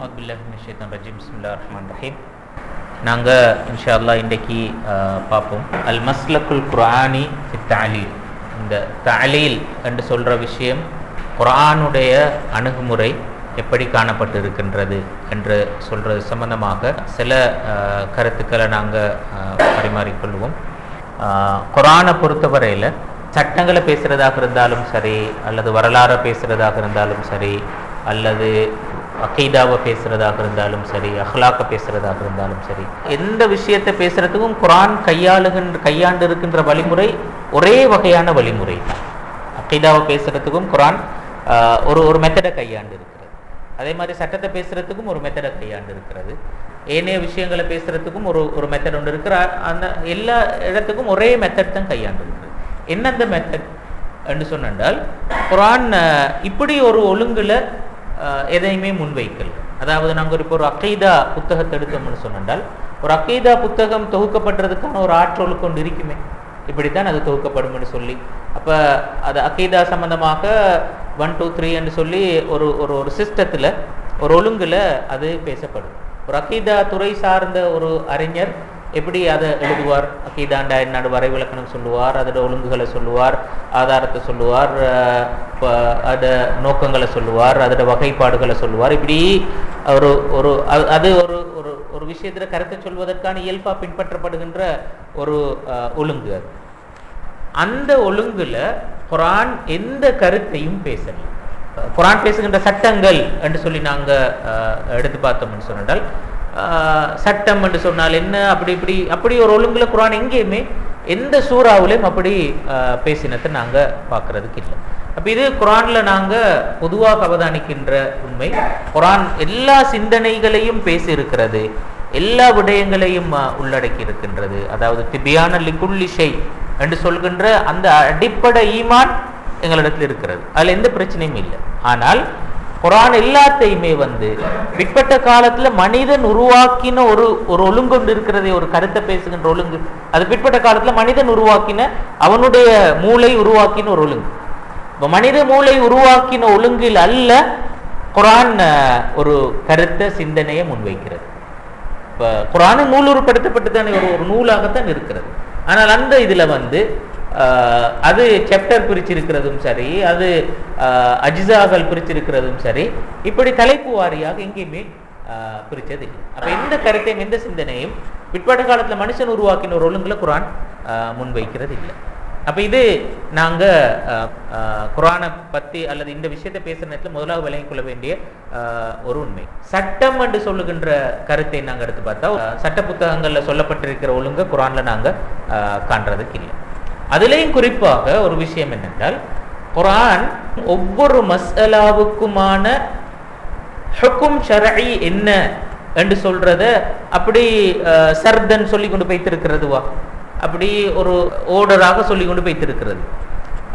பிஸ்மில்லாஹிர்ரஹ்மானிர்ரஹீம். நாங்கள் இன்ஷா அல்லாஹ் இன்றைக்கு பார்ப்போம் அல் மஸ்லக்குல் குர்ஆனி ஃபி தஅலீல். இந்த தஅலீல் என்று சொல்கிற விஷயம் குர்ஆனுடைய அணுகுமுறை எப்படி காணப்பட்டு இருக்கின்றது என்று சொல்கிறது சம்பந்தமாக சில கருத்துக்களை நாங்கள் பரிமாறிக்கொள்வோம். குர்ஆனை பொறுத்தவரையில் சட்டங்களை பேசுகிறதாக இருந்தாலும் சரி, அல்லது வரலாறை பேசுகிறதாக இருந்தாலும் சரி, அல்லது அகீதாவை பேசுகிறதாக இருந்தாலும் சரி, அஹ்லாக்கை பேசுகிறதாக இருந்தாலும் சரி, எந்த விஷயத்தை பேசுகிறதுக்கும் குர்ஆன் கையாண்டு இருக்கின்ற வழிமுறை ஒரே வகையான வழிமுறை தான். அகீதாவை பேசுகிறதுக்கும் குர்ஆன் ஒரு மெத்தடை கையாண்டு இருக்கிறது. அதே மாதிரி சட்டத்தை பேசுகிறதுக்கும் ஒரு மெத்தடை கையாண்டு இருக்கிறது. ஏனைய விஷயங்களை பேசுகிறதுக்கும் ஒரு மெத்தட் ஒன்று இருக்கிற. அந்த எல்லா இடத்துக்கும் ஒரே மெத்தட் தான் கையாண்டு இருக்கிறது. என்ன அந்த மெத்தட் என்று சொன்னால், குர்ஆன் இப்படி ஒரு ஒழுங்குல எதையுமே முன்வைக்கல். அதாவது நாங்கள் இப்போ ஒரு அகீதா புத்தகத்தை எடுத்தோம்னு சொன்னால், ஒரு அகீதா புத்தகம் தொகுக்கப்பட்டதுக்கான ஒரு ஆற்றல் கொண்டு இருக்குமே, இப்படித்தான் அது தொகுக்கப்படும் சொல்லி. அப்போ அது அகீதா சம்பந்தமாக 1 2 3 என்று சொல்லி ஒரு சிஸ்டத்தில் ஒரு ஒழுங்குல அது பேசப்படும். ஒரு அகீதா துறை சார்ந்த ஒரு அறிஞர் எப்படி அதை எழுதுவார், அகீதாண்டா என்னோட வரைவிலக்கணம் சொல்லுவார், அதோட ஒழுங்குகளை சொல்லுவார், ஆதாரத்தை சொல்லுவார், அதோட நோக்கங்களை சொல்லுவார், அதோட வகைப்பாடுகளை சொல்லுவார். இப்படி அது ஒரு விஷயத்தில் கருத்தை சொல்வதற்கான இயல்பாக பின்பற்றப்படுகின்ற ஒரு ஒழுங்கு. அது அந்த ஒழுங்குல குர்ஆன் எந்த கருத்தையும் பேசல. குர்ஆன் பேசுகின்ற சட்டங்கள் என்று சொல்லி நாங்கள் எடுத்து பார்த்தோம்னு சொன்னால், சட்டம் என்று சொன்னால் என்ன, அப்படி ஒரு ஒழுங்குல குர்ஆன் எங்கேயுமே எந்த சூறாவிலையும் அப்படி பேசினத்தை நாங்கள் பார்க்கறதுக்கு இல்லை. அப்போ இது குர்ஆன்ல நாங்கள் பொதுவாக அவதானிக்கின்ற உண்மை. குர்ஆன் எல்லா சிந்தனைகளையும் பேசி இருக்கிறது, எல்லா விடயங்களையும் உள்ளடக்கி இருக்கின்றது. அதாவது திபியான லிகுல்லி ஷை என்று சொல்கின்ற அந்த அடிப்படை ஈமான் எங்களிடத்தில் இருக்கிறது. அதில் எந்த பிரச்சனையும் இல்லை. ஆனால் குர்ஆன் எல்லாத்தையுமே பிற்பட்ட காலத்துல மனிதன் உருவாக்கின ஒரு ஒழுங்கு ஒன்று இருக்கிறது, ஒரு கருத்தை பேசுகின்ற ஒழுங்கு. அது பிற்பட்ட காலத்துல மனிதன் உருவாக்கின, அவனுடைய மூளை உருவாக்கின ஒரு ஒழுங்கு. இப்போ மனித மூளை உருவாக்கின ஒழுங்கில் அல்ல குர்ஆன் ஒரு கருத்தை சிந்தனையை முன்வைக்கிறது. இப்போ குர்ஆன் நூலுருப்படுத்தப்பட்டு தானே ஒரு நூலாகத்தான் இருக்கிறது. ஆனால் அந்த இதுல அது சாப்டர் பிரிச்சிருக்கிறதும் சரி, அது அஜ்ஸாக்கள் பிரிச்சிருக்கிறதும் சரி, இப்படி தலைப்பு வாரியாக எங்கேயுமே பிரிச்சது இல்லை. அப்ப எந்த கருத்தையும் எந்த சிந்தனையும் பிற்பட்ட காலத்துல மனுஷன் உருவாக்கின ஒரு ஒழுங்குல குர்ஆன் முன்வைக்கிறது இல்லை. அப்ப இது நாங்க குர்ஆனை பத்தி அல்லது இந்த விஷயத்தை பேசுற நேரத்தில் முதலாக விளங்கிக் கொள்ள வேண்டிய ஒரு உண்மை. சட்டம் என்று சொல்லுகின்ற கருத்தை நாங்க எடுத்து பார்த்தா, சட்ட புத்தகங்கள்ல சொல்லப்பட்டிருக்கிற ஒழுங்கு குர்ஆன்ல நாங்க காண்றதுக்கு இல்லை. அதுலேயும் குறிப்பாக ஒரு விஷயம் என்னென்றால், குர்ஆன் ஒவ்வொரு மஸ்அலாவுக்குமான ஹுக்கும் ஷர்ஈ என்ன என்று சொல்றத அப்படி சர்தன் சொல்லி கொண்டு போய்த்திருக்கிறதுவா, அப்படி ஒரு ஓர்டராக சொல்லி கொண்டு போய்த்திருக்கிறது.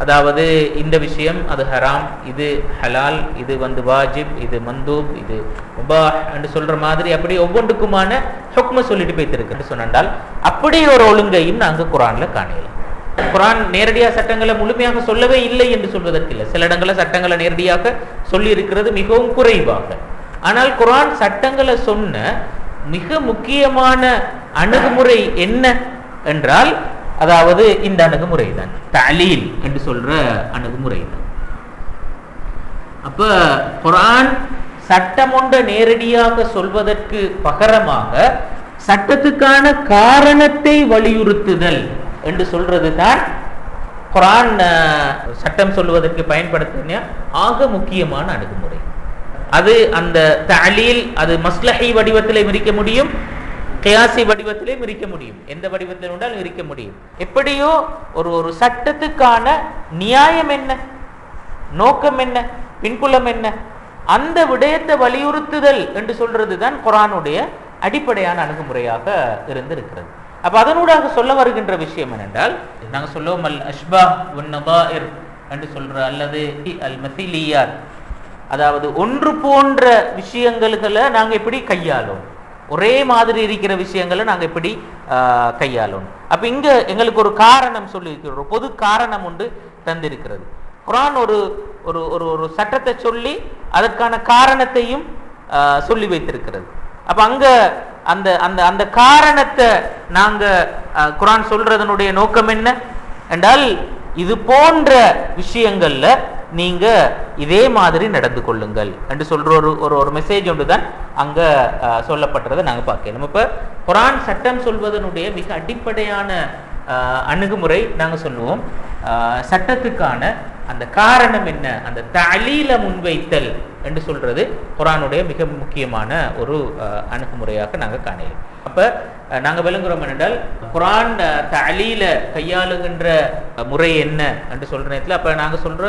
அதாவது இந்த விஷயம் அது ஹராம், இது ஹலால், இது வாஜிப், இது மந்தூப், இது முபாஹ் என்று சொல்ற மாதிரி அப்படி ஒவ்வொன்றுக்குமான ஹுக்ம சொல்லிட்டு போய்த்திருக்கு சொன்னால், அப்படி ஒரு ஒழுங்கையும் நாங்கள் குர்ஆன்ல காணலாம். குர்ஆன் நேரடியாக சட்டங்களை முழுமையாக சொல்லவே இல்லை என்று சொல்வதற்கு இல்லை. சில இடங்களில் சட்டங்களை நேரடியாக சொல்லி இருக்கிறது மிகவும் குறைவாக. ஆனால் குர்ஆன் சட்டங்களை சொன்ன மிக முக்கியமான அணுகுமுறை என்ன என்றால், அதாவது இந்த அணுகுமுறை தான், தஅலீல் என்று சொல்ற அணுகுமுறை தான். அப்ப குர்ஆன் சட்டம் ஒன்றை நேரடியாக சொல்வதற்கு பகரமாக சட்டத்துக்கான காரணத்தை வலியுறுத்துதல் என்று சொல்றது தான் குர்ஆன் சட்டம் சொல்வதற்கு பயன்படுத்தின ஆக முக்கியமான அணுகுமுறை. அது அந்த தஅலீல், அது மஸ்லஹி வடிவத்திலே இருக்க முடியும், கியாசி வடிவத்திலே இருக்க முடியும், எந்த வடிவத்தில் இருந்தாலும் இருக்க முடியும். எப்படியோ ஒரு சட்டத்துக்கான நியாயம் என்ன, நோக்கம் என்ன, பின்புலம் என்ன, அந்த விடயத்தை வலியுறுத்துதல் என்று சொல்றது தான் குர்ஆனுடைய அடிப்படையான அணுகுமுறையாக இருந்திருக்கிறது. அப்ப அதனூடாக சொல்ல வருகின்ற விஷயம் என்னென்றால், நாங்கள் சொல்லுவோம் அல் அஷ்பாஹ் வன் நதாயிர் என்று சொல்ற, அல்லது அல் மஸிலியாத், அதாவது ஒன்று போன்ற விஷயங்களை நாங்க எப்படி கையாளும், ஒரே மாதிரி இருக்கிற விஷயங்களை நாங்க எப்படி கையாளும். அப்ப இங்க எங்களுக்கு ஒரு காரணம் சொல்லி இருக்கிறோம், ஒரு பொது காரணம் ஒன்று தந்திருக்கிறது. குர்ஆன் ஒரு சட்டத்தை சொல்லி அதற்கான காரணத்தையும் சொல்லி வைத்திருக்கிறது. அப்ப அங்க அந்த அந்த அந்த காரணத்தை நாங்க குர்ஆன் சொல்றதனுடைய நோக்கம் என்ன என்றால், இது போன்ற விஷயங்கள்ல நீங்க இதே மாதிரி நடந்து கொள்ளுங்கள் என்று சொல்ற ஒரு மெசேஜ் ஒன்று தான் அங்க சொல்லப்பட்டதை நாங்க பார்க்கணும். இப்ப குர்ஆன் சட்டம் சொல்வதனுடைய மிக அடிப்படையான அணுகுமுறை நாங்க சொல்லுவோம், சட்டத்துக்கான அந்த காரணம் என்ன, அந்த தலீல முன்வைத்தல் என்று சொல்றது குர்ஆனுடைய மிக முக்கியமான ஒரு அணுகுமுறையாக நாங்க காணலாம். அப்ப நாங்க விளங்குறோம் என்றால், குர்ஆன் தலீல கையாளுகின்ற முறை என்ன என்று சொல்ற நேரத்தில் அப்ப நாங்க சொல்ற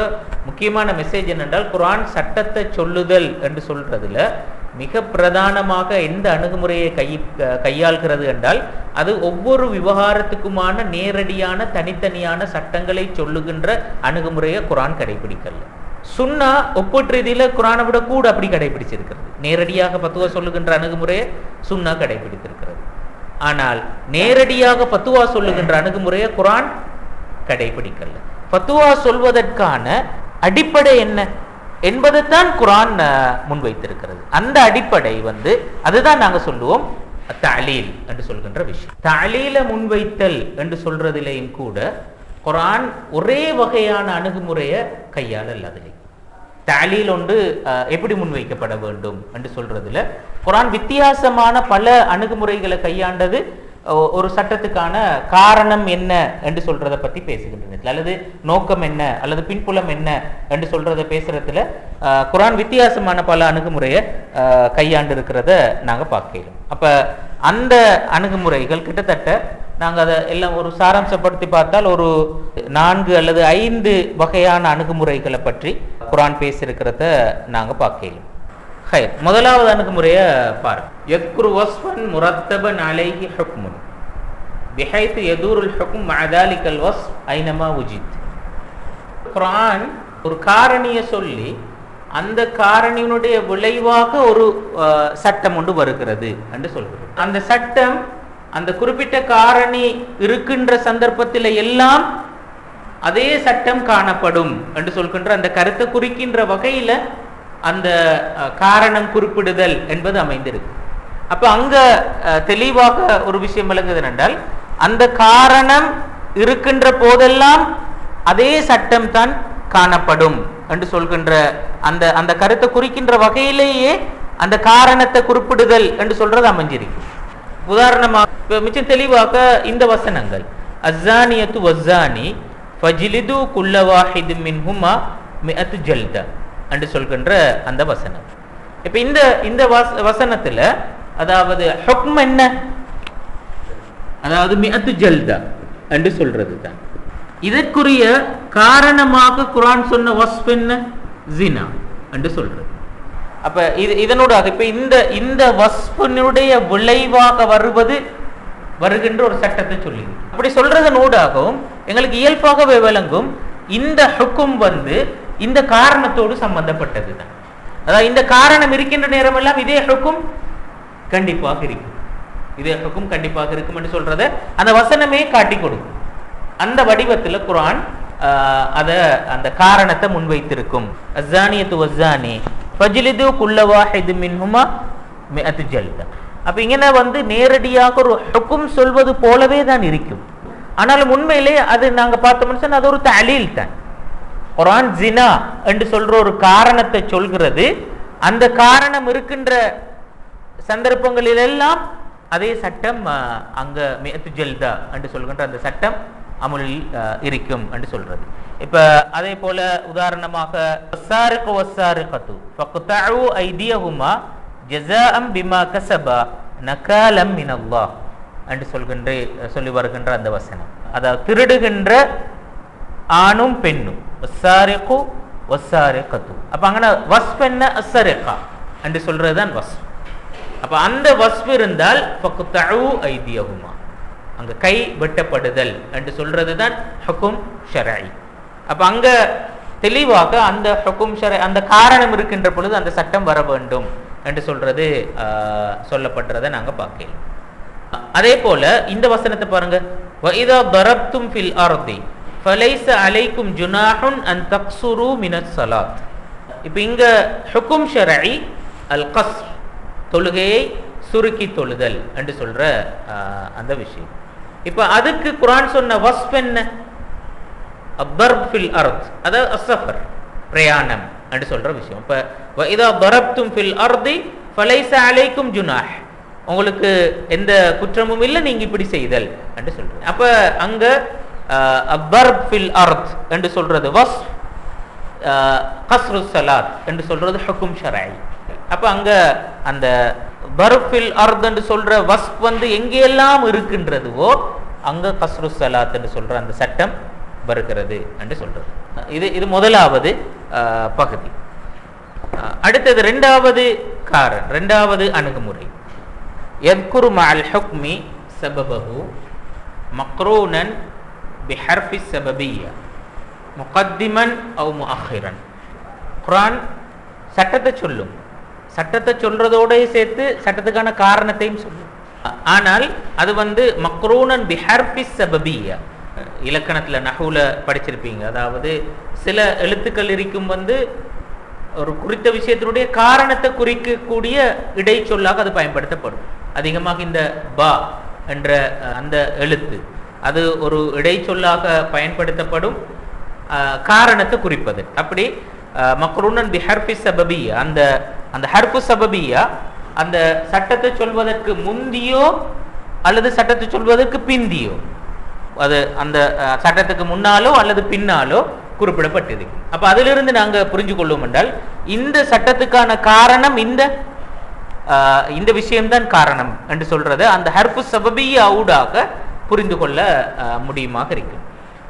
முக்கியமான மெசேஜ் என்னென்றால், குர்ஆன் சட்டத்தை சொல்லுதல் என்று சொல்றதுல மிக பிரதானமாக எந்த அணுகுமுறையை கையாள்கிறது என்றால், அது ஒவ்வொரு விவகாரத்துக்குமான நேரடியான தனித்தனியான சட்டங்களை சொல்லுகின்ற அணுகுமுறையை குர்ஆன் கடைபிடிக்கல. சுன்னா ஒப்பற்ற ரீதியில குர்ஆனை விட கூட அப்படி கடைபிடிச்சிருக்கிறது. நேரடியாக பத்துவா சொல்லுகின்ற அணுகுமுறையை சுன்னா கடைபிடித்திருக்கிறது. ஆனால் நேரடியாக பத்துவா சொல்லுகின்ற அணுகுமுறையை குர்ஆன் கடைபிடிக்கல. பத்துவா சொல்வதற்கான அடிப்படை என்ன என்பதைத்தான் குர்ஆன் முன்வைத்திருக்கிறது. அந்த அடிப்படை அதுதான் நாங்க சொல்லுவோம் தலீல் என்று சொல்கின்ற விஷயம். தலீல முன்வைத்தல் என்று சொல்றதிலேயும் கூட குர்ஆன் ஒரே வகையான அணுகுமுறையை கையாளல். அதிலே தலீல் ஒன்று எப்படி முன்வைக்கப்பட வேண்டும் என்று சொல்றதுல குர்ஆன் வித்தியாசமான பல அணுகுமுறைகளை கையாண்டது. ஒரு சட்டத்துக்கான காரணம் என்ன என்று சொல்றதை பற்றி பேசுகின்றன, அல்லது நோக்கம் என்ன அல்லது பின்புலம் என்ன என்று சொல்றதை பேசுறதுல குர்ஆன் வித்தியாசமான பல அணுகுமுறையை கையாண்டு இருக்கிறத நாங்க பார்க்கலாம். அப்ப அந்த அணுகுமுறைகள் கிட்டத்தட்ட நாங்க அதை எல்லாம் ஒரு சாராம்சப்படுத்தி பார்த்தால் ஒரு 4 அல்லது 5 வகையான அணுகுமுறைகளை பற்றி குர்ஆன் பேசியிருக்கிறத நாங்க பார்க்கலாம். முதலாவது அணுகுமுறையை பாருங்க. யக்ரு வஸ்ஃபன் முரத்தபன் அலைஹி ஹுக்முன் பிஹைத் யதூருல் ஹுக்ம் மஅ தாலிகல் வஸ்ஃப் ஐனமா உஜித். குர்ஆன் ஒரு காரணியை சொல்லி அந்த காரணியினுடைய விளைவாக ஒரு சட்டம் ஒன்று வருகிறது என்று சொல்கிறது. அந்த சட்டம் அந்த குறிப்பிட்ட காரணி இருக்கின்ற சந்தர்ப்பத்தில் எல்லாம் அதே சட்டம் காணப்படும் என்று சொல்கின்ற அந்த கருத்தை குறிக்கின்ற வகையில அந்த காரணம் குறிப்பிடுதல் என்பது அமைந்திருக்கு. அப்ப அங்க தெளிவாக ஒரு விஷயம் விளங்குது என்றால், அந்த காரணம் இருக்கின்ற போதெல்லாம் அதே சட்டம் தான் காணப்படும் என்று சொல்கின்ற அந்த அந்த கருத்தை குறிக்கின்ற வகையிலேயே அந்த காரணத்தை குறிப்பிடுதல் என்று சொல்றது அமைஞ்சிருக்கு. உதாரணமாக மிச்சம் தெளிவாக இந்த வசனங்கள், அஸ்ஸானியத்து வஸ்ஸானி ஃபஜ்லிது குல்ல வாஹிதும் மின்ஹுமா மிஅத்து ஜல்தா என்று சொல்கின்ற அந்த வசனம். இப்ப இந்த வசனத்துல அதாவது ஹுக்ம் என்ன, அதாவது மிஅத்து ஜல்தா என்று சொல்றது தான். இதற்குரிய காரணமாக குர்ஆன் சொன்ன வஸ்ஃப் என்ன, ஜினா என்று சொல்றது. அப்ப இதனோட இப்ப இந்த வஸ்ஃபினுடைய விளைவாக வருகின்ற ஒரு சட்டத்தை சொல்லி அப்படி சொல்றதனூடாகவும் எங்களுக்கு இயல்பாகவே விளங்கும் இந்த ஹுக்கும் இந்த காரணத்தோடு சம்பந்தப்பட்டது தான். அதாவது இந்த காரணம் இருக்கின்ற நேரம் எல்லாம் இதே ஹுக்கும் கண்டிப்பாக இருக்கும், இதே ஹுக்கும் கண்டிப்பாக இருக்கும் என்று சொல்றத அந்த வசனமே காட்டி கொடுக்கும். அந்த வடிவத்தில் குர்ஆன் அந்த காரணத்தை முன்வைத்திருக்கும். அஸ்ஸானியத்து வஸ்ஸானி ஃபஜ்லிது குல்ல வாஹிதும் மின்ஹுமா மிஅத்து ஜல்தா. அப்ப இங்கே நேரடியாக ஒரு ஹுக்கும் சொல்வது போலவே தான் இருக்கும். ஆனாலும் உண்மையிலே அது நாங்க பார்த்தோம்னு அது ஒரு தலீல் தான். குர்ஆன் ஜினா என்று சொல்ற ஒரு காரணத்தை சொல்கிறது. அந்த காரணம் இருக்கின்ற சந்தர்ப்பங்களில் எல்லாம் அதே சட்டம் அங்க மிஅத்து ஜல்தா என்று சொல்கின்ற அந்த சட்டம் அமுலில் இருக்கும் என்று சொல்றது. இப்ப அதே போல உதாரணமாக வஸ்ஸாரிகு வஸ்ஸாரிகத்து ஃபக்தஉ ஐதியஹுமா ஜஸாஅம் பிமா கஸபா நகாலம் மினல்லாஹ் என்று சொல்லி வருகின்ற அந்த வசனம். அதாவது திருடுகின்ற ஆணும் பெண்ணும் வஸ்ஸாரிகு வஸ்ஸாரிகத்து. அப்ப அங்க வஸ்ஃப் என்ன, அஸ்ஸரிகா என்று சொல்றதுதான் வஸ்ஃப். அப்ப அந்த வஸ்ஃப் இருந்தால் ஃபக்தஉ ஐதியஹுமா, அங்க கை வெட்டப்படுதல் என்று சொல்றதுதான் ஹுக்கும் ஷர்ஈ. அப்ப அங்க தெளிவாக அந்த ஹுக்கும் ஷர்ஈ அந்த காரணம் இருக்கின்ற பொழுது அந்த சட்டம் வர வேண்டும் என்று சொல்றது சொல்லப்படுறதை நாங்க பார்க்கலாம். அதே போல இந்த வசனத்தை பாருங்க, வஇதா தரப்தும் ஃபில் அர்தி ஃபலைஸ அலைக்கும் ஜுனாஹுன் அன் தக்ஸுரு மினஸ் ஸலாத். இப்போ இங்க ஹுக்கும் ஷர்ஈ அல் கஸ்ர், தொழுகையை சுருக்கி தொழுதல் என்று சொல்ற அந்த விஷயம். இப்ப அதுக்கு குர்ஆன் சொன்ன வஸ்ஃப் என்ன? அத்பர்ப் ஃபில் அர்த், அதாவது அஸ்ஸஃபர், பிரயாணம் என்று சொல்ற விஷயம். இப்ப வஇதா தரப்தும் ஃபில் அர்தி ஃபலைஸ அலைக்கும் ஜுனாஹ், உங்களுக்கு எந்த குற்றமும் இல்லை நீங்க இப்படி செய்தல் என்று சொல்றீங்க. அப்ப அங்க அத்பர்ப் ஃபில் அர்த் என்று சொல்றது வஸ்ஃப், கஸ்ரு ஸலாத் என்று சொல்றது ஹுக்கும் ஷர்ஈ. அப்ப அங்க அந்த தர்ப் ஃபில் அர்த் என்று சொல்ற வஸ்ஃப் எங்கெல்லாம் இருக்கின்றதுவோ அங்க கஸ்ரு ஸலாத் என்று சொல்ற அந்த சட்டம் வருகிறது என்று சொல்றது. இது முதலாவது பகுதி. அடுத்தது இரண்டாவது அணுகுமுறை. யذ்குரு மஅல் ஹுக்மி சபபஹு மக்ரூனன் பிஹர்ஃபி ஸபபிய்யா முகத்திமன் அவ் முஅக்கிரன். குர்ஆன் சட்டத்தை சொல்லும், சட்டத்தை சொல்றதோட சேர்த்து சட்டத்துக்கான காரணத்தையும் சொல்லும். ஆனால் அது மக்ரூனன் பிஹர்ஃபி ஸபபிய்யா, இலக்கணத்துல நஹ்வுல படிச்சிருப்பீங்க. அதாவது சில எழுத்துக்கள் இருக்கும் ஒரு குறித்த விஷயத்தினுடைய காரணத்தை குறிக்கக்கூடிய இடைச்சொல்லாக அது பயன்படுத்தப்படும். அதிகமாக இந்த பா என்ற அந்த எழுத்து அது ஒரு இடைச்சொல்லாக பயன்படுத்தப்படும் காரணத்தை குறிப்பது. அப்படி மக்ரூனன் பி ஹர்ஃபி ஸபபிய்யா, அந்த ஹர்ஃபு ஸபபிய்யா அந்த சட்டத்தை சொல்வதற்கு முந்தியோ அல்லது சட்டத்தை சொல்வதற்கு பிந்தியோ, அது அந்த சட்டத்துக்கு முன்னாலோ அல்லது பின்னாலோ குறிப்பிடப்பட்டிருக்கு. அப்ப அதிலிருந்து நாங்க புரிஞ்சு கொள்வோம் என்றால் இந்த சட்டத்துக்கான காரணம் இந்த விஷயம்தான் காரணம் என்று சொல்றது அந்த ஹர்ஃபு ஸபபிய்யா ஊடாக புரிந்து கொள்ள முடியுமாக இருக்கு.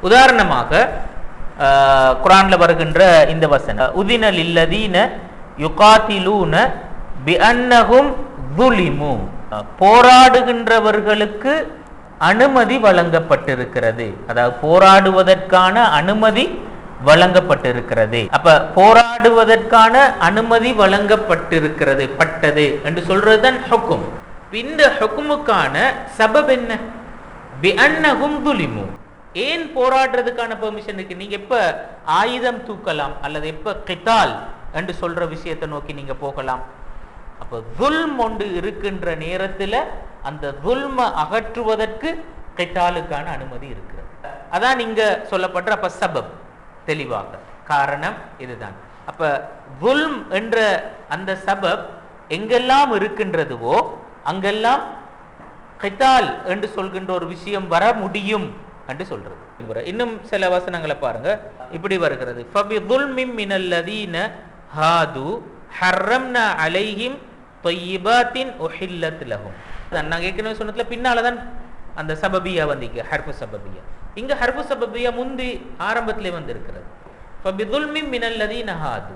உதாரணமாக குர்ஆன்ல வருகின்ற இந்த வசனம், உதின லில்லதீன யுகாத்திலூன பிஅன்னஹும் ஸுலிமு, போராடுகின்றவர்களுக்கு அனுமதி வழங்கப்பட்டிருக்கிறது. அதாவது போராடுவதற்கான அனுமதி வழங்கப்பட்டிருக்கிறது. அப்ப போராடுவதற்கான அனுமதி வழங்கப்பட்டிருக்கிறது பட்டது என்று சொல்றதுதான் ஹுக்கும். இந்த ஹுக்குமுக்கான சபப் என்ன? பிஅன்னஹும் ஸுலிமு, ஏன் போராடுறதுக்கான பெர்மிஷன் இருக்கு? நீங்க எப்ப ஆயுதம் தூக்கலாம் அல்லது எப்ப கிதால் என்று சொல்ற விஷயத்தை நோக்கி நீங்க போகலாம்? அப்ப துல்ம் ஒன்று இருக்கின்ற நேரத்துல அந்த துல்ம அகற்றுவதற்கு கிதாலுக்கான அனுமதி இருக்கிறது. அதான் இங்க சொல்லப்படுற அப்ப சபப், தெளிவாக காரணம் இதுதான். அப்ப துல்ம் என்ற அந்த சபப் எங்கெல்லாம் இருக்கின்றதுவோ அங்கெல்லாம் கிதால் என்று சொல்கின்ற ஒரு விஷயம் வர முடியும் என்று சொல்றது. இன்னும் சில வசனங்களை பாருங்க, இப்படி வருகிறது, ஃபபிதுல்மின் மினல்லதீன ஹாது ஹர்ரம்னா அலைஹிம் தொய்யிபாத்தின் உஹில்லத் லஹும். நான் ஏற்கனவே சொன்னதுல பின்னாலதான் அந்த சபபியா வந்திக்கு, ஹர்ஃபு சபபியா. இங்க ஹர்ஃபு சபபியா முந்தி ஆரம்பத்திலே வந்திருக்கிறது. ஃபபிதுல்மின் மினல்லதீன ஹாது,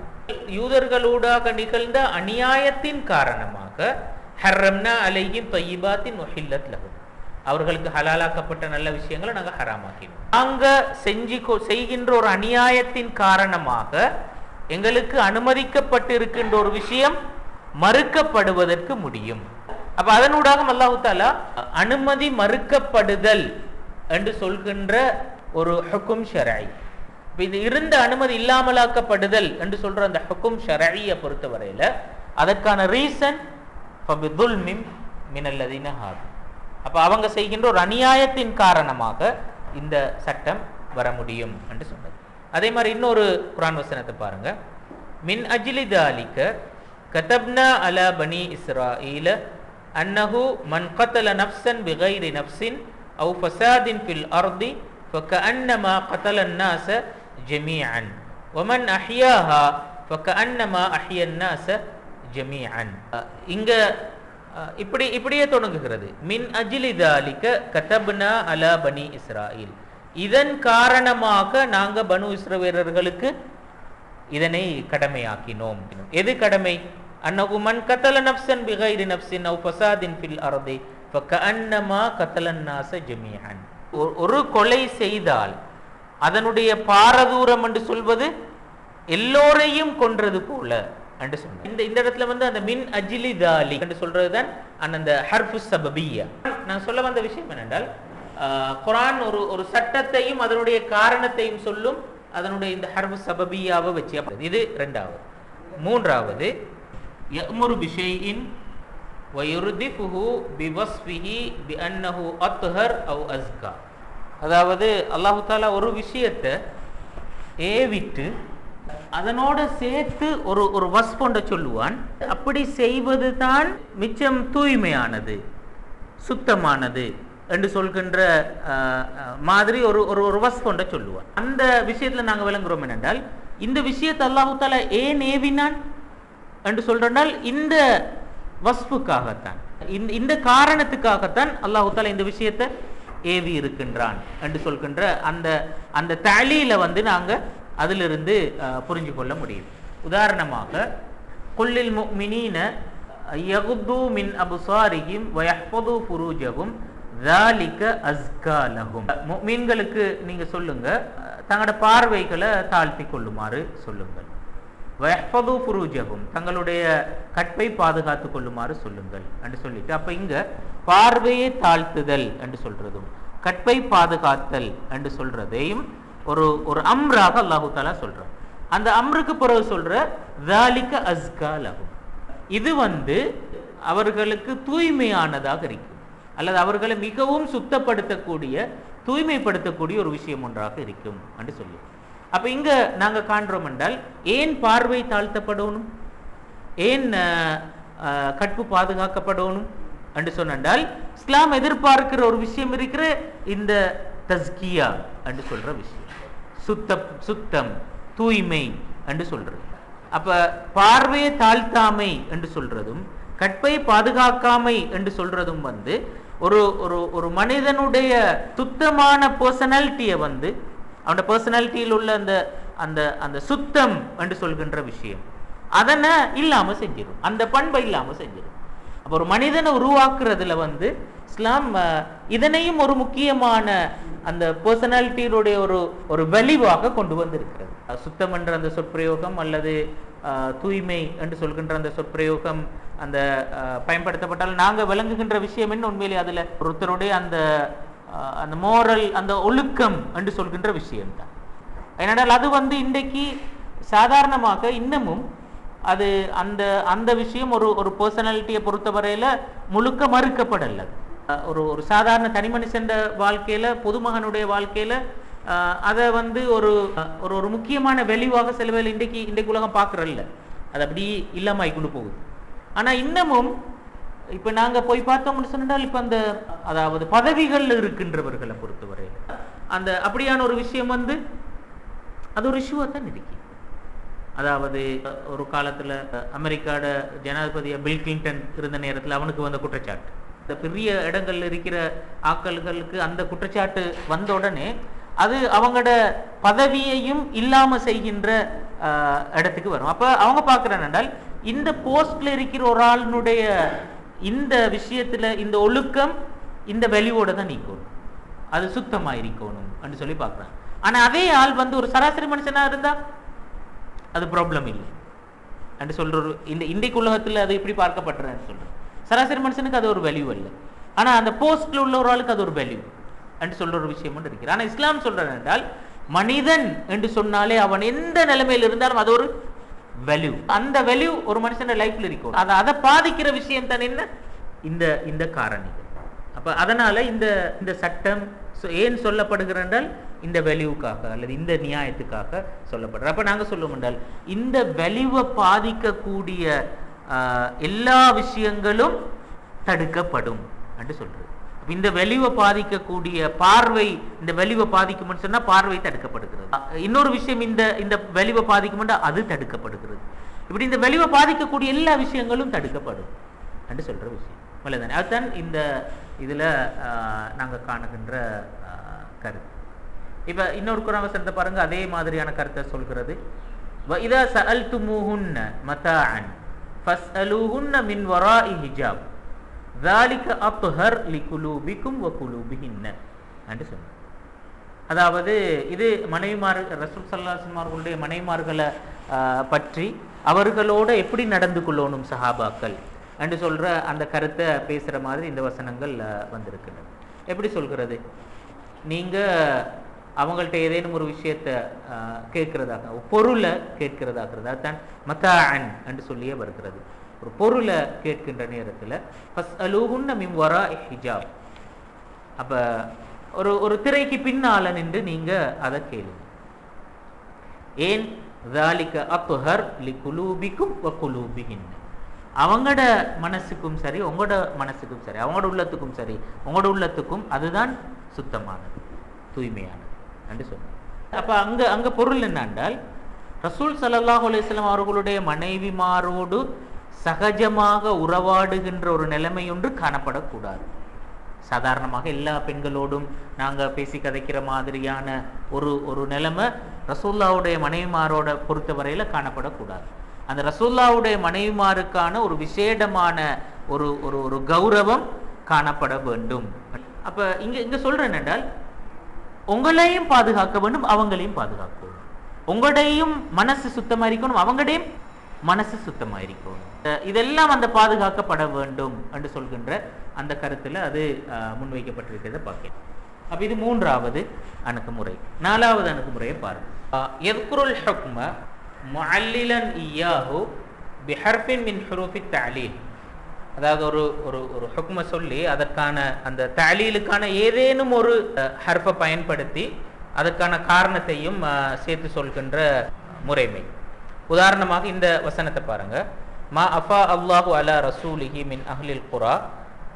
யூதர்களூடாக நிகழ்ந்த அநியாயத்தின் காரணமாக ஹர்ரம்னா அலைஹிம் தொய்யிபாத்தின் உஹில்லத் லஹும், அவர்களுக்கு ஹலாலாக்கப்பட்ட நல்ல விஷயங்களை நாங்கள் ஹராமாக்கினோம். நாங்க செய்கின்ற ஒரு அநியாயத்தின் காரணமாக எங்களுக்கு அனுமதிக்கப்பட்டிருக்கின்ற ஒரு விஷயம் மறுக்கப்படுவதற்கு முடியும். அப்ப அதனூடாக அல்லாஹ் தஆலா அனுமதி மறுக்கப்படுதல் என்று சொல்கின்ற ஒரு ஹுக்கும் ஷர்ஈ, இது இருந்த அனுமதி இல்லாமலாக்கப்படுதல் என்று சொல்ற அந்த ஹுக்கும் ஷர்ஈயை பொறுத்தவரையில அதற்கான ரீசன் ஃபபிதுல்மின் மினல்லதீன ஹாது. அப்ப அவங்க செய்கின்ற ஒரு அநியாயத்தின் காரணமாக இந்த சட்டம் வர முடியும் என்று சொன்னது. அதே மாதிரி இன்னொரு குர்ஆன் வசனத்தை பாருங்க, மின் அஜ்லி தாலிக கதப்னா அலா பனி இஸ்ராஈல அன்னஹு மன் கதல நஃப்ஸன் பிகைரி நஃப்ஸின் அவ் ஃபஸாதின் ஃபில் அர்தி ஃபகஅன்னமா கதலன் நாஸ ஜமீஅன் வமன் அஹ்யாஹா ஃபகஅன்னமா அஹ்யன் நாஸ ஜமீஅன். இங்க இப்படியே தொடங்குகிறது, மின் அஜ்லி தாலிக கதப்னா அலா பனி இஸ்ராயில், இதன் காரணமாக நாங்க பனு இஸ்ரவேலர்களுக்கு இதனை கடமையாக்கினோம். எது கடமை? அன்னஹு மன் கதல நஃப்ஸன் பிகைரி நஃப்ஸின் அவ் ஃபஸாதின் ஃபில் அர்தி ஃபகஅன்னமா கதலன் நாஸ ஜமீஅன். ஒரு கொலை செய்தால் அதனுடைய பாரதூரம் என்று சொல்வது எல்லோரையும் கொன்றது போல என்று சொன்னார். இந்த இடத்துல அந்த மின் அஜ்லி தாலிக் என்று சொல்றதுதான் அந்த ஹர்ஃபு ஸபபிய்யா. நான் சொல்ல வந்த விஷயம் என்னென்றால், குர்ஆன் ஒரு சட்டத்தையும் அதனுடைய காரணத்தையும் சொல்லும், அதனுடைய இந்த ஹர்ஃபு ஸபபிய்யாவை வச்சு. இது இரண்டாவது. மூன்றாவது, யஅ்முரு பிஷைஇன் வயுர்திஃபுஹு பிவஸ்ஃபிஹி பிஅன்னஹு அத்ஹர் அவ் அஸ்கா. அதாவது அல்லாஹ் தஆலா ஒரு விஷயத்தை ஏவிட்டு அதனோட சேர்த்து ஒரு வஸ்பொண்ட சொல்லுவான். அப்படி செய்வது தான் மிச்சம் தூய்மையானது, சுத்தமானது என்று சொல்கின்ற மாதிரி ஒரு வஸ்பொண்ட சொல்லுவான். அந்த விஷயத்துல நாங்கள் விளங்குறோம் என்னென்றால், இந்த விஷயத்தை அல்லாஹ் தஆலா ஏன் ஏவினான் என்று சொல்றால் இந்த வஸ்புக்காகத்தான், இந்த காரணத்துக்காகத்தான் அல்லாஹ் தஆலா இந்த விஷயத்தை ஏவி இருக்கின்றான் என்று சொல்கின்ற அந்த தஅலீல நாங்க அதிலிருந்து புரிஞ்சு கொள்ள முடியும். உதாரணமாக குல்லில் முஃமினீன யகுது மின் அப்சாரிஹிம் வயஹ்ஃபது ஃபுரூஜஹும் ذلك அஸ்கா லஹும். முஃமின்களுக்கு நீங்க சொல்லுங்க தங்களோட பார்வைகளை தாழ்த்தி கொள்ளுமாறு சொல்லுங்கள். வயஹ்ஃபது ஃபுரூஜஹும் தங்களுடைய கற்பை பாதுகாத்துக் கொள்ளுமாறு சொல்லுங்கள் என்று சொல்லிட்டு, அப்ப இங்க பார்வையை தாழ்த்துதல் என்று சொல்றதும் கற்பை பாதுகாத்தல் என்று சொல்றதையும் ஒரு அம்ராக அல்லாஹு தஆலா சொல்றான். அந்த அம்ருக்கு பிறகு சொல்ற ذلك அஸ்கா லஹும், இது அவர்களுக்கு தூய்மையானதாக இருக்கும், அல்லது அவர்களை மிகவும் சுத்தப்படுத்தக்கூடிய தூய்மைப்படுத்தக்கூடிய ஒரு விஷயம் ஒன்றாக இருக்கும் என்று சொல்லி. அப்ப இங்க நாங்க காண்றோம் என்றால், ஏன் பார்வை தாழ்த்தப்படணும், ஏன் கற்பு பாதுகாக்கப்படணும் என்று சொன்னால், இஸ்லாம் எதிர்பார்க்கிற ஒரு விஷயம் இருக்கிற இந்த தஸ்கியா என்று சொல்ற விஷயம், சுத்தம் தூய்மை என்று சொல்றது. அப்ப பார்வையை தாழ்த்தாமை என்று சொல்றதும் கற்பை பாதுகாக்காமை என்று சொல்றதும் ஒரு மனிதனுடைய சுத்தமான பர்சனாலிட்டியை அவனோட பர்சனாலிட்டியில் உள்ள அந்த சுத்தம் என்று சொல்கின்ற விஷயம் அதனை இல்லாம செஞ்சிடும், அந்த பண்பை இல்லாம செஞ்சிடும். அப்ப ஒரு மனிதனை உருவாக்குறதுல இஸ்லாம் இதனையும் ஒரு முக்கியமான அந்த பர்சனாலிட்டியினுடைய ஒரு வெளிவாக கொண்டு வந்திருக்கிறது. சுத்தம் என்ற அந்த சொற்பிரயோகம் அல்லது தூய்மை என்று சொல்கின்ற அந்த சொற்பிரயோகம் அந்த பயன்படுத்தப்பட்டால் நாங்க விளங்குகின்ற விஷயம் என்ன, உண்மையிலே அதுல ஒருத்தருடைய அந்த மோரல், அந்த ஒழுக்கம் என்று சொல்கின்ற விஷயம் தான். ஏனென்றால் அது இன்றைக்கு சாதாரணமாக இன்னமும் அது அந்த விஷயம் ஒரு பர்சனாலிட்டியை பொறுத்தவரையில முழுக்க மறுக்கப்படல. ஒரு சாதாரண தனி மனுஷன் வாழ்க்கையில, பொதுமகனுடைய வாழ்க்கையில அதை ஒரு முக்கியமான வெளிவாக சில வேலை இன்றைக்கு உலகம் பார்க்கறல்ல, அது அப்படி இல்லாம கொண்டு போகுது. ஆனா இன்னமும் இப்ப நாங்க போய் பார்த்தோம்னு சொன்னால், இப்ப அதாவது பதவிகள் இருக்கின்றவர்களை பொறுத்தவரையில அப்படியான ஒரு விஷயம் அது ஒரு இஷ்யூவா தான் இருக்கு. அதாவது ஒரு காலத்துல அமெரிக்காட ஜனாதிபதியா பில் கிளின்டன் இருந்த நேரத்தில் அவனுக்கு வந்த குற்றச்சாட்டு, இந்த பெரிய இடங்கள்ல இருக்கிற ஆட்களுக்கு அந்த குற்றச்சாட்டு வந்த உடனே அது அவங்களோட பதவியையும் இல்லாம செய்கின்ற இடத்துக்கு வரும். அப்ப அவங்க பார்க்கிறாங்க, இந்த போஸ்ட்ல இருக்கிற ஒரு ஆளுடைய இந்த விஷயத்துல இந்த ஒழுக்கம் இந்த வெளியோட தான் நீக்கணும், அது சுத்தமா இருக்கணும் அப்படின்னு சொல்லி பார்க்குறாங்க. ஆனா அதே ஆள் ஒரு சராசரி மனுஷனா இருந்தா அது ப்ராப்ளம் இல்லை என்று சொல்ற இன்றைக்கு உலகத்துல அது எப்படி பார்க்கப்படுறேன்னு சொல்றேன். சராசரி மனுஷனுக்கு அது ஒரு வேல்யூ இல்லை, ஆனா அந்த போஸ்ட்ல உள்ள ஒரு ஆளுக்கு அது ஒரு வேல்யூ என்று சொல்ற ஒரு விஷயம் இருக்கு. ஆனா இஸ்லாம் சொல்றது என்றால், மனிதன் என்று சொன்னாலே அவன் எந்த நிலைமையில் இருந்தாலும் அது ஒரு வேல்யூ, அந்த வேல்யூ ஒரு மனுஷன் லைஃப்ல இருக்கும். அதை பாதிக்கிற விஷயம் தான் என்ன, இந்த காரணிகள். அப்ப அதனால இந்த சட்டம் ஏன் சொல்லப்படுகிற என்றால், இந்த வேல்யூக்காக அல்லது இந்த நியாயத்துக்காக சொல்லப்படுற. அப்ப நாங்க சொல்லுவோம் என்றால், இந்த வேல்யூவை பாதிக்கக்கூடிய எல்லா விஷயங்களும் தடுக்கப்படும் என்று சொல்றது. இந்த வெளிவை பாதிக்கக்கூடிய பார்வை, இந்த வெளிவை பாதிக்கும் சொன்னா பார்வை தடுக்கப்படுகிறது. இன்னொரு விஷயம், இந்த வெளிவை பாதிக்கும் அது தடுக்கப்படுகிறது. இப்படி இந்த வெளிவை பாதிக்கக்கூடிய எல்லா விஷயங்களும் தடுக்கப்படும் என்று சொல்ற விஷயம் தானே. அதுதான் இந்த இதுல நாங்க காணுகின்ற கருத்து. இப்ப இன்னொரு குர்ஆன் வசனத்தை பாருங்க, அதே மாதிரியான கருத்தை சொல்கிறது. وَإِذَا سَأَلْتُمُوهُنَّ مَتَاعًا فَاسْأَلُوهُنَّ مِنْ وَرَاءِ حِجَابٍ ذَلِكَ أَطْهَرُ لِقُلُوبِكُمْ وَقُلُوبِهِنَّ என்று சொன்னார். அதாவது இது மனைவிமார், ரசூல் ஸல்லல்லாஹு அலைஹி வஸல்லம் அவர்களுடைய மனைவிமார்களை பற்றி அவர்களோட எப்படி நடந்து கொள்ளணும் சஹாபாக்கள் என்று சொல்ற அந்த கருத்தை பேசுற மாதிரி இந்த வசனங்கள் வந்திருக்கின்றன. எப்படி சொல்கிறது, நீங்க அவங்கள்ட்ட ஏதேனும் ஒரு விஷயத்த கேட்கிறதாக, பொருளை கேட்கிறதாக, தான் மத்தான் என்று சொல்லியே வருகிறது. ஒரு பொருளை கேட்கின்ற நேரத்தில் ஃபஸ்அலூஹுன்ன மின் வராஇ ஹிஜாப், அப்ப ஒரு திரைக்கு பின்னால நின்று நீங்க அதை கேளுங்க. ஏன் ذَلِكَ أَطْهَرُ لِقُلُوبِكُمْ وَقُلُوبِهِنَّ, அவங்களோட மனசுக்கும் சரி உங்களோட மனசுக்கும் சரி அவங்களோட உள்ளத்துக்கும் சரி உங்களோட உள்ளத்துக்கும் அதுதான் சுத்தமானது தூய்மையானது என்று சொன்னார். அப்ப அங்க பொருள் என்னென்றால் ரசூல் ஸல்லல்லாஹு அலைஹி வஸல்லம் அவர்களுடைய மனைவிமாரோடு சகஜமாக உறவாடுகின்ற ஒரு நிலைமை ஒன்று காணப்படக்கூடாது. சாதாரணமாக எல்லா பெண்களோடும் நாங்கள் பேசி கதைக்கிற மாதிரியான ஒரு நிலைமை ரசூல்லாவுடைய மனைவிமாரோட பொறுத்தவரையில் காணப்படக்கூடாது. அந்த ரசூல்லாவுடைய மனைவிமாருக்கான ஒரு விசேடமான ஒரு ஒரு கௌரவம் காணப்பட வேண்டும். அப்ப இங்க சொல்றேன் என்றால் உங்களையும் பாதுகாக்க வேண்டும், அவங்களையும் பாதுகாக்க வேண்டும். உங்களையும் மனசு சுத்தமா இருக்கணும், அவங்களையும் மனசு சுத்தமா இருக்கணும். இதெல்லாம் அந்த பாதுகாக்கப்பட வேண்டும் என்று சொல்கின்ற அந்த கருத்துல அது முன்வைக்கப்பட்டிருக்கிறத பார்க்கலாம். அப்ப இது மூன்றாவது அணுகுமுறை. நாலாவது அணுகுமுறையை பாருங்க. யذ்குருல் ஹுக்ம முஅல்லிலன் இய்யாஹு பிஹர்ஃபின் மின் ஹுரூஃபித் தஅலீல், அதாவது ஒரு ஹுக்ம சொல்லி அதற்கான அந்த தஅலீலுக்கான ஏதேனும் ஒரு ஹர்ஃபை பயன்படுத்தி அதற்கான காரணத்தையும் சேர்த்து சொல்கின்ற முறைமை. உதாரணமாக இந்த வசனத்தை பாருங்க. மா அஃபா அல்லாஹு அலா ரசூலிஹி மின் அஹ்லில் குரா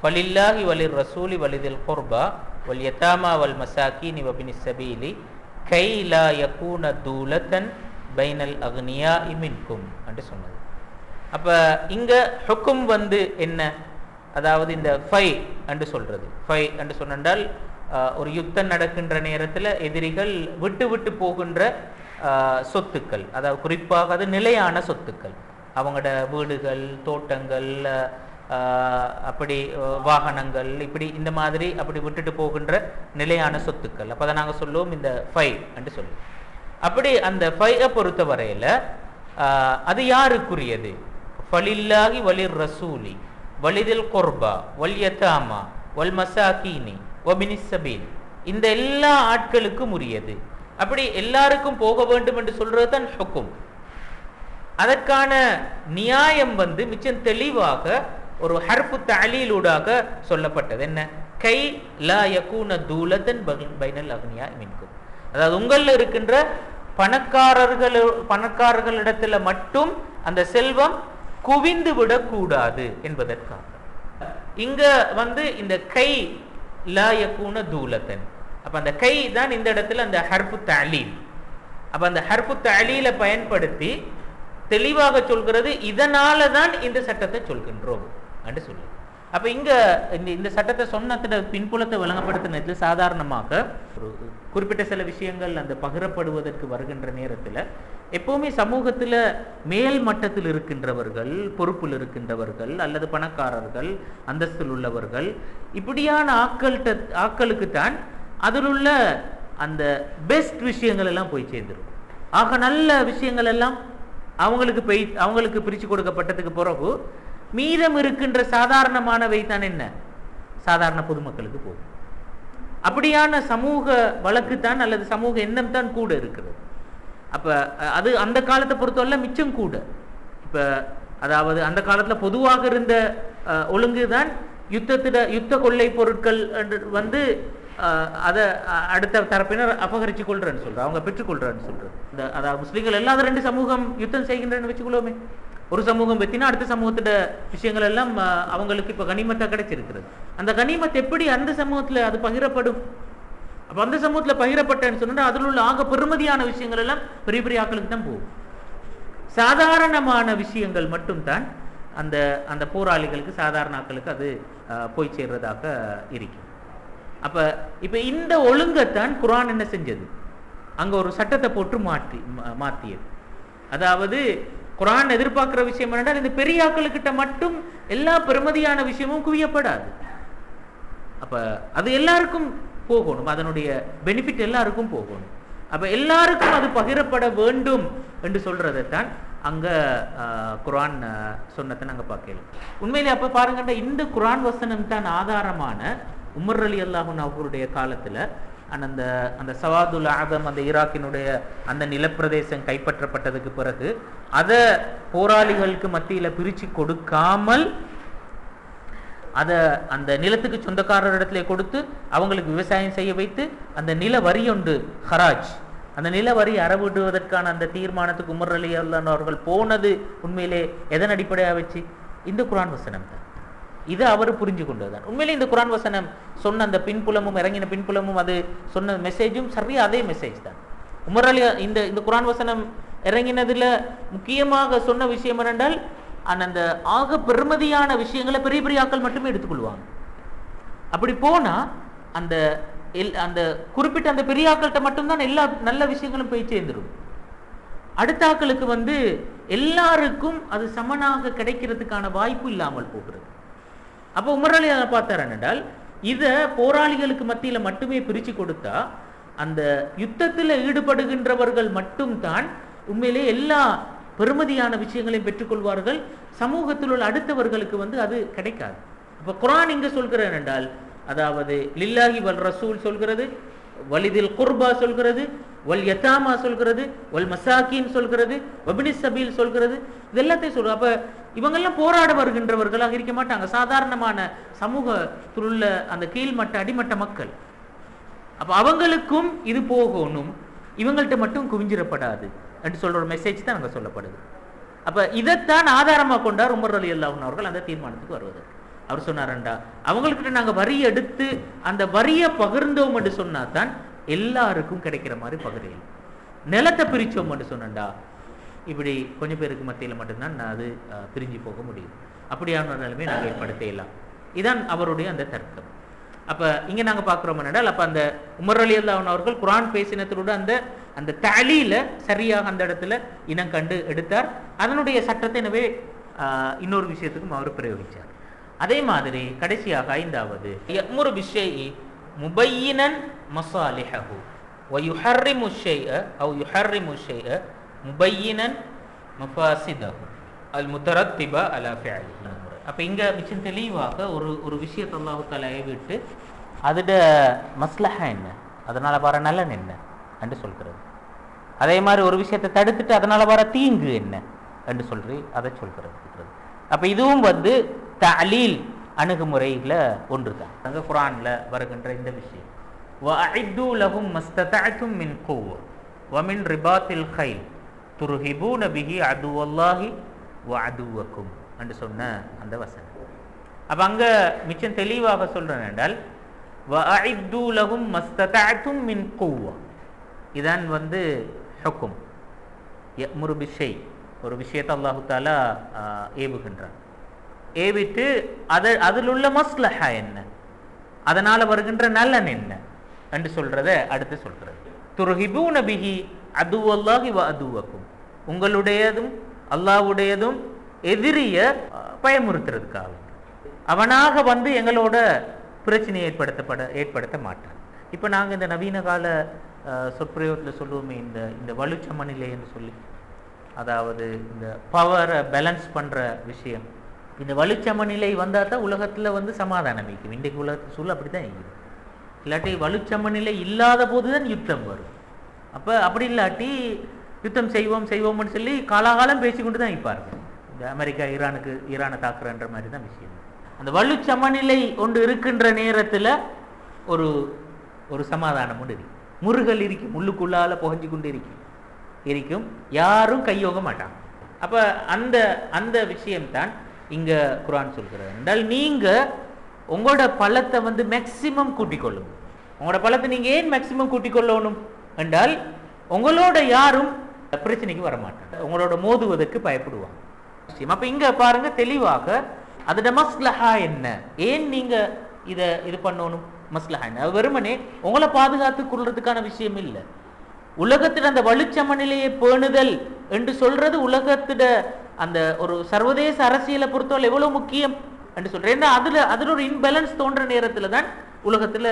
ஃபலில்லாஹி வலிர் ரசூலி வலிதில் குர்பா வல் யதாமா வல் மசாகீனி வபினிஸ் சபீலி கை லா யகூன தூலத்தன் பைனல் அக்னியாஇ மின்கும் என்று சொன்னது. அப்ப இங்க ஹுக்கும் என்ன, அதாவது இந்த ஃபை என்று சொல்றது. ஃபை என்று சொன்னால் ஒரு யுத்தம் நடக்கின்ற நேரத்தில் எதிரிகள் விட்டு விட்டு போகின்ற சொத்துக்கள், அதாவது குறிப்பாக அது நிலையான சொத்துக்கள், அவங்களோட வீடுகள், தோட்டங்கள், அப்படி வாகனங்கள், இப்படி இந்த மாதிரி அப்படி விட்டுட்டு போகின்ற நிலையான சொத்துக்கள். அப்போ அதை நாங்கள் சொல்லுவோம் இந்த ஃபை என்று சொல்லுவோம். அப்படி அந்த ஃபையை பொறுத்த வரையில அது யாருக்குரியது? ஃபலில்லாஹி வலிர் ரசூலி வலிதில் குர்பா வல் யதாமா வல் மசாகீனி வபினிஸ் சபீல், இந்த எல்லா ஆட்களுக்கும் உரியது. அப்படி எல்லாருக்கும் போக வேண்டும் என்று சொல்றது தான் ஹுக்கும். அதற்கான நியாயம் மிச்சம் தெளிவாக ஒரு ஹர்ஃபு தஅலீலூடாக சொல்லப்பட்டது. என்ன? கை லா யகூன தூலத்தன் பைனல் அக்னியா மின்கும், அதாவது உங்களில் இருக்கின்ற பணக்காரர்களிடத்துல மட்டும் அந்த செல்வம் குவிந்து விடக்கூடாது என்பதற்காக இங்க இந்த கை லா யகூன தூலத்தன். அப்ப அந்த கை தான் இந்த இடத்துல அந்த ஹர்ஃபு தஅலீல். அப்ப அந்த ஹர்ஃபு தஅலீலை பயன்படுத்தி தெளிவாக சொல்கிறது, இதனால தான் இந்த சட்டத்தை சொல்கின்றோம் என்று சொல்லு. அப்ப இங்க இந்த சட்டத்தை சொன்னதோட பின்புலத்தை விளங்கப்படுத்தினதுல சாதாரணமாக ஒரு குறிப்பிட்ட சில விஷயங்கள் அந்த பகிரப்படுவதற்கு வருகின்ற நேரத்தில் எப்பவுமே சமூகத்துல மேல் மட்டத்தில் இருக்கின்றவர்கள், பொறுப்பில் இருக்கின்றவர்கள் அல்லது பணக்காரர்கள், அந்தஸ்தில் உள்ளவர்கள், இப்படியான ஆக்களுக்கு தான் அதில் உள்ள அந்த பெஸ்ட் விஷயங்கள் எல்லாம் போய் சேர்ந்துடும். ஆக நல்ல விஷயங்கள் எல்லாம் அவங்களுக்கு பிரிச்சு கொடுக்கப்பட்டதுக்கு பிறகு மீதம் இருக்கின்ற சாதாரணமானவை தான் என்ன, சாதாரண பொதுமக்களுக்கு போகும். அப்படியான சமூக வழக்கு தான் அல்லது சமூக எண்ணம் தான் கூட இருக்கிறது. அப்ப அது அந்த காலத்தை பொறுத்தவரை மிச்சம் கூட. இப்ப அதாவது அந்த காலத்துல பொதுவாக இருந்த ஒழுங்கு தான் யுத்த கொள்ளை பொருட்கள் அதை அடுத்த தரப்பினர் அபகரிச்சு கொள்றேன்னு சொல்ற, அவங்க பெற்றுக்கொள்றேன்னு சொல்றது. அதாவது முஸ்லீம்கள் எல்லாரும் ரெண்டு சமூகம் யுத்தம் செய்கின்றன்னு வச்சுக்கொள்ளுமே. ஒரு சமூகம் வெத்தினா அடுத்த சமூகத்தோட விஷயங்கள் எல்லாம் அவங்களுக்கு இப்ப கனிமத்தா கிடைச்சிருக்கிறது. அந்த கனிமத் எப்படி அந்த சமூகத்துல அது பகிரப்படும்? அப்ப அந்த சமூகத்துல பகிரப்பட்டேன்னு சொன்னா அதில் உள்ள ஆக பெருமதியான விஷயங்கள் எல்லாம் பெரிய பெரிய ஆக்களுக்கு தான் போகும். சாதாரணமான விஷயங்கள் மட்டும் தான் அந்த அந்த போராளிகளுக்கு, சாதாரண ஆக்களுக்கு அது போய் சேர்றதாக இருக்கும். அப்ப இப்ப இந்த ஒழுங்கத்தான் குர்ஆன் என்ன செஞ்சது, அங்க ஒரு சட்டத்தை போட்டு மாற்றியது. அதாவது குர்ஆன் எதிர்பார்க்கிற விஷயம் என்னன்னா, இந்த பெரிய ஆக்களுக்கிட்ட மட்டும் எல்லா பெருமதியான விஷயமும் குவியப்படாது. அப்ப அது எல்லாருக்கும் போகணும், அதனுடைய பெனிஃபிட் எல்லாருக்கும் போகணும். அப்ப எல்லாருக்கும் அது பகிரப்பட வேண்டும் என்று சொல்றதைத்தான் அங்க குர்ஆன் சொன்னதை நாங்க பார்க்கலாம். உண்மையிலே அப்ப பாருங்க, இந்த குர்ஆன் வசனம் தான் ஆதாரமான உமர் ரலியல்லாஹு அன்ஹு அவர்களுடைய காலத்துல அந்த அந்த சவாதுல் ஆதம் அந்த ஈராக்கினுடைய அந்த நிலப்பிரதேசம் கைப்பற்றப்பட்டதுக்கு பிறகு அதை போராளிகளுக்கு மத்தியில் பிரித்து கொடுக்காமல் அதை அந்த நிலத்துக்கு சொந்தக்காரரிடத்திலே கொடுத்து அவங்களுக்கு விவசாயம் செய்ய வைத்து அந்த நில வரி ஒன்று ஹராஜ், அந்த நில வரி அறவிடுவதற்கான அந்த தீர்மானத்துக்கு உமர் ரலியல்லாஹு அவர்கள் போனது உண்மையிலே எதன் அடிப்படையாக வச்சு? இந்த குர்ஆன் வசனம் தான். இதை அவர் புரிஞ்சு கொண்டதுதான். உண்மையிலே இந்த குர்ஆன் வசனம் சொன்ன அந்த பின்புலமும் இறங்கின பின்புலமும் அது சொன்ன மெசேஜும் சரியா அதே மெசேஜ் தான். உமர் அலி இந்த குர்ஆன் வசனம் இறங்கினதுல முக்கியமாக சொன்ன விஷயம் என்னென்றால், அந்த ஆக பெருமதியான விஷயங்களை பெரிய பெரிய ஆக்கள் மட்டுமே எடுத்துக்கொள்வாங்க. அப்படி போனா அந்த அந்த குறிப்பிட்ட அந்த பெரிய ஆக்கள்கிட்ட மட்டும்தான் எல்லா நல்ல விஷயங்களும் போய் சேர்ந்துடும். அடுத்த ஆக்களுக்கு எல்லாருக்கும் அது சமனாக கிடைக்கிறதுக்கான வாய்ப்பு இல்லாமல் போகிறது. அப்போ உமர் அலி அதை பார்த்தார் என்றால், இதை போராளிகளுக்கு மத்தியில் மட்டுமே பிரித்து கொடுத்தா அந்த யுத்தத்தில் ஈடுபடுகின்றவர்கள் மட்டும்தான் உண்மையிலே எல்லா பெருமதியான விஷயங்களையும் பெற்றுக்கொள்வார்கள். சமூகத்தில் உள்ள அடுத்தவர்களுக்கு அது கிடைக்காது. இப்போ குர்ஆன் இங்கே சொல்கிறேன் என்றால், அதாவது லில்லாஹி வல் ரசூல் சொல்கிறது, வலிதில் குர்பா சொல்கிறது, வல் யதாமா சொல்கிறது, வல் மசாக்கின் சொல்கிறது, வபினி சபீல் சொல்கிறது, இது எல்லாத்தையும் சொல்றது. அப்போ இவங்கெல்லாம் போராட வருகின்றவர்களாக இருக்க மாட்டாங்க, சாதாரணமான சமூகத்தில் உள்ள அந்த கீழ்மட்ட அடிமட்ட மக்கள். அப்போ அவங்களுக்கும் இது போகணும், இவங்கள்ட்ட மட்டும் குவிஞ்சிடப்படாது என்று சொல்ற ஒரு மெசேஜ் தான் அங்கே சொல்லப்படுது. அப்போ இதைத்தான் ஆதாரமாக கொண்டார் உமர் ரலியல்லாஹு அவர்கள் அந்த தீர்மானத்துக்கு வருவதற்கு. அவர் சொன்னாரண்டா, அவங்கள்கிட்ட நாங்கள் வரி எடுத்து அந்த வரியை பகிர்ந்தோம் என்று சொன்னா தான் எல்லாருக்கும் கிடைக்கிற மாதிரி பகிர்ந்து, நிலத்தை பிரிச்சோம் என்று சொன்னா இப்படி கொஞ்சம் பேருக்கு மத்தியில் மட்டும்தான் அது பிரிஞ்சு போக முடியும். அப்படியான ஒரு நிலைமை நாங்கள் ஏற்படுத்தலாம். இதான் அவருடைய அந்த தர்க்கம். அப்போ இங்கே நாங்கள் பார்க்குறோம் என்றால், அப்போ அந்த உமர் ரலியல்லாஹு அவர்கள் குர்ஆன் பேசினத்தோட அந்த தலீல சரியாக அந்த இடத்துல இனம் கண்டு எடுத்தார். அதனுடைய சட்டத்தை எனவே இன்னொரு விஷயத்துக்கும் அவர் பிரயோகித்தார். அதே மாதிரி கடைசியாக ஐந்தாவது, யஅ்முரு பிஷ்ஷைஇ முபய்யினன் மஸாலிஹஹு வ யுஹர்ரிமு ஷைஅ அவ் யுஹர்ரிமு ஷைஅ முபய்யினன் மஃபாசிதஹு அல் முத்தரத்திப அலா ஃபிஅலிஹி. அப்போ இங்கே மிச்சம் தெளிவாக ஒரு விஷயத்தை அல்லாஹ் தஆலா விட்டு அதோட மஸ்லஹா என்ன, அதனால் வர நலன் என்ன என்று சொல்கிறது. அதே மாதிரி ஒரு விஷயத்தை தடுத்துட்டு அதனால் வர தீங்கு என்ன என்று அதை சொல்கிறது. அப்போ இதுவும் தஅலீல் அணுகுமுறையில் ஒன்று தான். அங்கே குர்ஆனில் வருகின்ற இந்த விஷயம், வஅஇது லஹும் மஸ்ததஅதும் மின் குவ்வ வ மின் ரிபாத்தில் கைல் துர்ஹிபூன பிஹி அதுவல்லாஹி வ அதுவக்கும் என்று சொன்ன அந்த வசனம். அப்போ அங்கே மிச்சம் தெளிவாக சொல்கிறேன் என்றால், வஅஇது லஹும் மஸ்ததஅதும் மின் குவ்வ, இதான் ஹுக்கும். யஅ்முரு பிஷ்ஷை, ஒரு விஷயத்தை அல்லாஹு தஆலா ஏவுகின்றான். ஏவிட்டு அதில் உள்ள மஸ்லஹா என்ன, அதனால் வருகின்ற நலன் என்ன என்று சொல்றத அடுத்து சொல்கிறது. துர்ஹிபூன பிஹி அதுவல்லாஹி வ அதுவக்கும், உங்களுடையதும் அல்லாஹ்வுடையதும் எதிரிய பயமுறுத்துறதுக்காக அவனாக எங்களோட பிரச்சனையை ஏற்படுத்த மாட்டான். இப்போ நாங்கள் இந்த நவீன கால சொற்பிரயோகத்தில் சொல்லுவோமே, இந்த வலுச்சமநிலை என்று சொல்லி, அதாவது இந்த பவரை பேலன்ஸ் பண்ணுற விஷயம். இந்த வலுச்சமநிலை வந்தால் தான் உலகத்தில் சமாதானம் இருக்கும். இன்றைக்கு உலகத்து சூழல் அப்படி தான் இருக்குது. இல்லாட்டி வலுச்சமநிலை இல்லாத போது தான் யுத்தம் வரும். அப்போ அப்படி இல்லாட்டி யுத்தம் செய்வோம்னு சொல்லி காலாகாலம் பேசிக்கொண்டு தான் இருப்பார்கள். இந்த அமெரிக்கா ஈரானை தாக்குறன்ற மாதிரி தான் விஷயம். அந்த வலுச்சமநிலை ஒன்று இருக்கின்ற நேரத்தில் ஒரு சமாதானம் ஒன்று இருக்கும், முருகல் இருக்கும், உள்ளுக்குள்ளால புகஞ்சு கொண்டு இருக்கும், யாரும் கையோக மாட்டாங்க. அப்போ அந்த விஷயம்தான் இங்கே குர்ஆன் சொல்கிறது. என்றால் நீங்கள் உங்களோட பலத்தை மேக்சிமம் கூட்டிக் கொள்ளுங்க. உங்களோட பலத்தை நீங்கள் ஏன் மேக்சிமம் கூட்டிக் கொள்ளணும் என்றால், உங்களோட யாரும் பிரச்சனைக்கு வரமாட்டாங்க, உங்களோட மோதுவதற்கு பயப்படுவாங்க. அப்போ இங்கே பாருங்க தெளிவாக அதோட மஸ்லஹா என்ன, ஏன் நீங்கள் இது பண்ணணும், மஸ்லஹா என்ன. வெறுமனே உங்களை பாதுகாத்து கொள்றதுக்கான விஷயம் இல்லை. உலகத்திட அந்த வலுச்சமநிலையை பேணுதல் என்று சொல்றது உலகத்திட அந்த ஒரு சர்வதேச அரசியலை பொறுத்தவரை எவ்வளவு முக்கியம் என்று சொல்றேன். ஏன்னா அதுல ஒரு இன்பேலன்ஸ் தோன்ற நேரத்துல தான் உலகத்துல